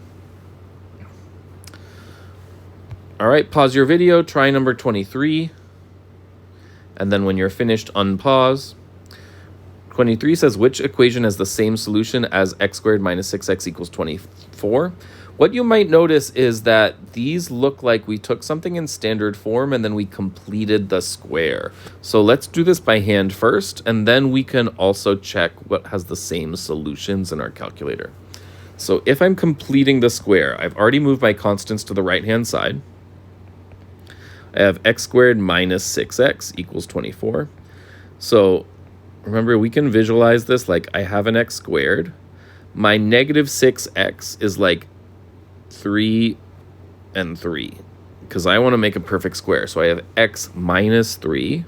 All right, pause your video, try number 23. And then when you're finished, unpause. 23 says, which equation has the same solution as x squared minus 6x equals 24? What you might notice is that these look like we took something in standard form and then we completed the square. So let's do this by hand first, and then we can also check what has the same solutions in our calculator. So if I'm completing the square, I've already moved my constants to the right-hand side. I have x squared minus 6x equals 24. So remember, we can visualize this like I have an x squared. My negative 6x is like 3 and 3, because I want to make a perfect square. So I have x minus 3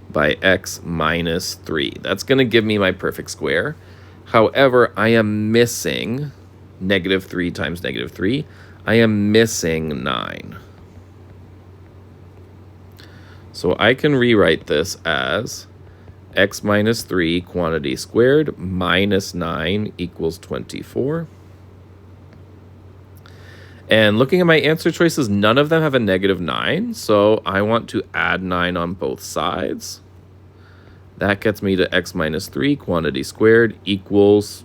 by x minus 3. That's going to give me my perfect square. However, I am missing negative 3 times negative 3. I am missing 9. So I can rewrite this as x minus 3 quantity squared minus 9 equals 24. And looking at my answer choices, none of them have a -9. So I want to add 9 on both sides. That gets me to x minus 3 quantity squared equals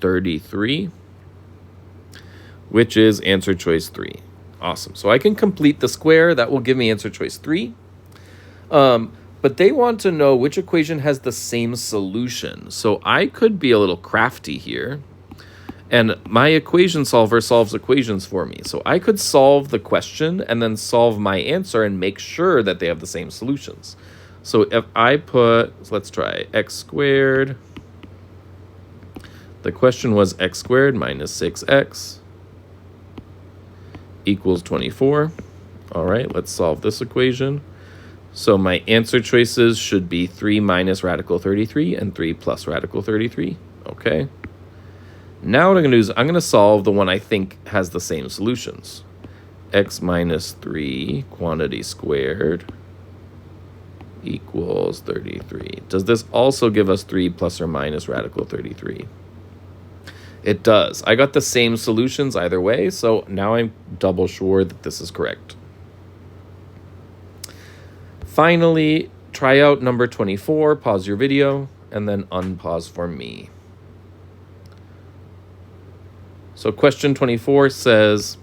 33, which is answer choice 3. Awesome. So I can complete the square. That will give me answer choice 3. But they want to know which equation has the same solution. So I could be a little crafty here. And my equation solver solves equations for me. So I could solve the question and then solve my answer and make sure that they have the same solutions. So if I put, let's try x squared. The question was x squared minus 6x equals 24. All right, let's solve this equation. So my answer choices should be 3 minus radical 33 and 3 plus radical 33. Okay. Now what I'm going to do is I'm going to solve the one I think has the same solutions. X minus 3 quantity squared equals 33. Does this also give us 3 plus or minus radical 33? It does. I got the same solutions either way, so now I'm double sure that this is correct. Finally, try out number 24, pause your video, and then unpause for me. So question 24 says,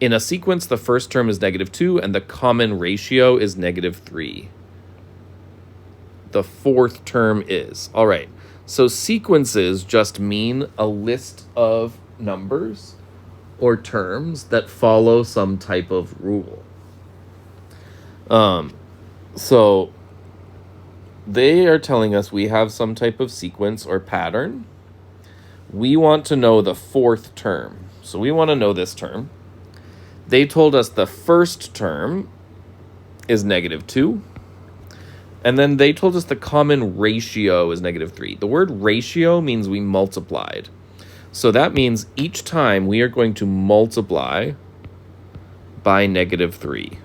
in a sequence, the first term is -2 and the common ratio is -3. The fourth term is. All right. So sequences just mean a list of numbers or terms that follow some type of rule. So they are telling us we have some type of sequence or pattern. We want to know the fourth term. So we want to know this term. They told us the first term is -2. And then they told us the common ratio is -3. The word ratio means we multiplied. So that means each time we are going to multiply by -3.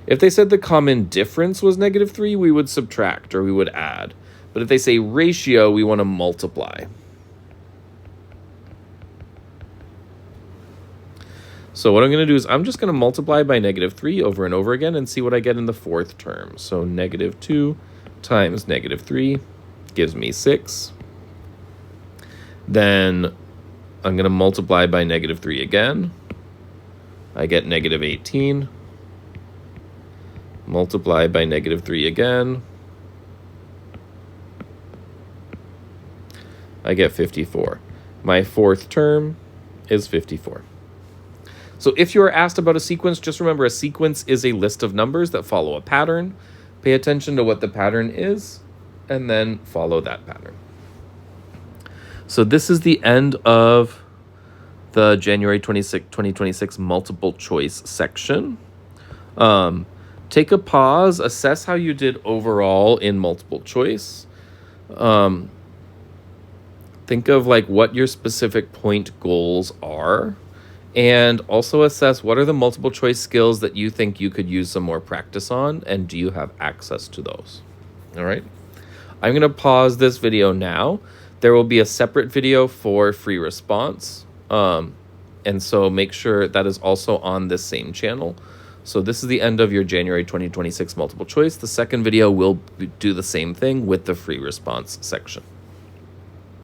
If they said the common difference was -3, we would subtract or we would add. But if they say ratio, we want to multiply. So what I'm going to do is I'm just going to multiply by -3 over and over again and see what I get in the fourth term. So -2 times -3 gives me 6. Then I'm going to multiply by -3 again. I get -18. Multiply by -3 again. I get 54. My fourth term is 54. So if you are asked about a sequence, just remember a sequence is a list of numbers that follow a pattern. Pay attention to what the pattern is, and then follow that pattern. So this is the end of the January 26, 2026 multiple choice section. Take a pause, assess how you did overall in multiple choice. Think of like what your specific point goals are, and also assess what are the multiple choice skills that you think you could use some more practice on, and do you have access to those? All right. I'm going to pause this video now. There will be a separate video for free response. And so make sure that is also on this same channel. So this is the end of your January 2026 multiple choice. The second video will do the same thing with the free response section.